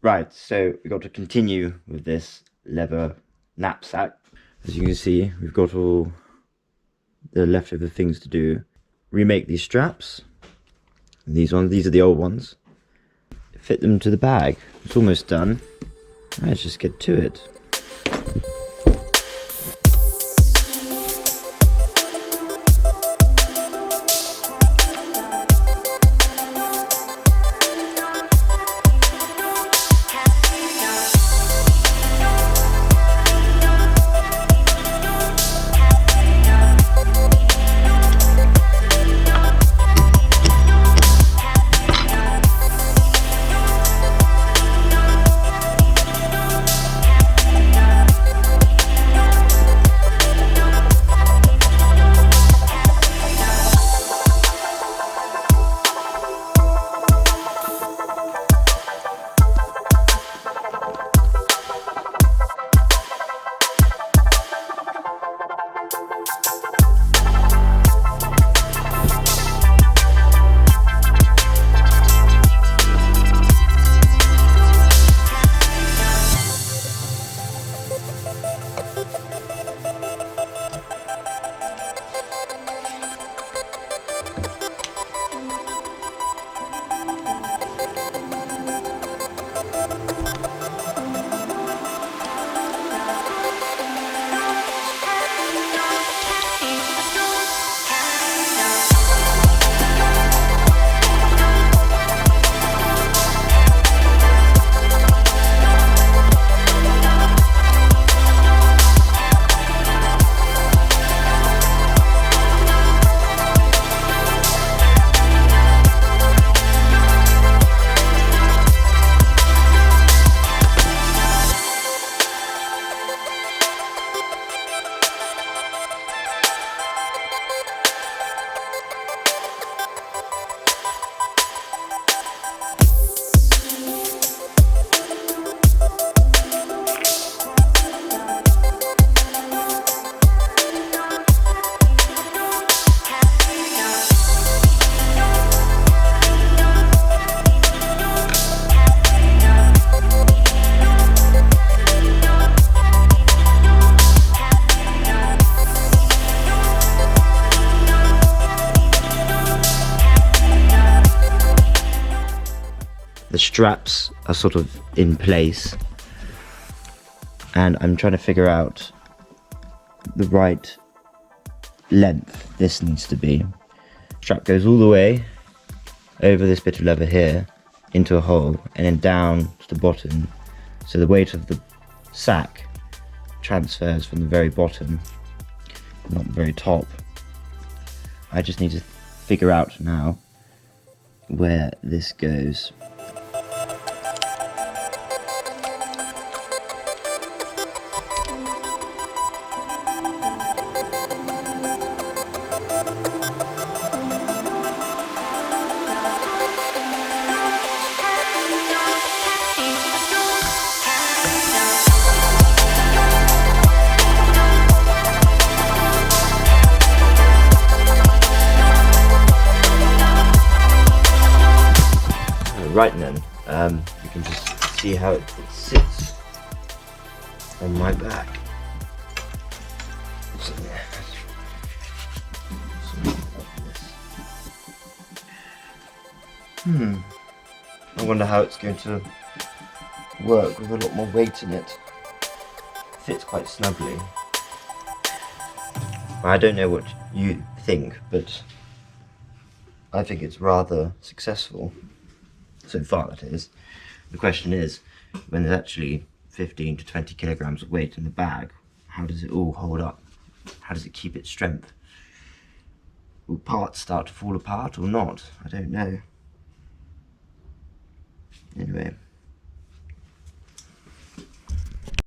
Right, so we've got to continue with this leather knapsack. As you can see, we've got all the leftover things to do. Remake these straps. These are the old ones. Fit them to the bag. It's almost done. Let's just get to it. The straps are sort of in place, and I'm trying to figure out the right length this needs to be. Strap goes all the way over this bit of leather here into a hole and then down to the bottom, so the weight of the sack transfers from the very bottom, not the very top. I just need to figure out now where this goes. Right then, you can just see how it sits on my back. So, I wonder how it's going to work with a lot more weight in it. Fits quite snugly. I don't know what you think, but I think it's rather successful. So far it is. The question is, when there's actually 15 to 20 kilograms of weight in the bag, how does it all hold up? How does it keep its strength? Will parts start to fall apart or not? I don't know. Anyway.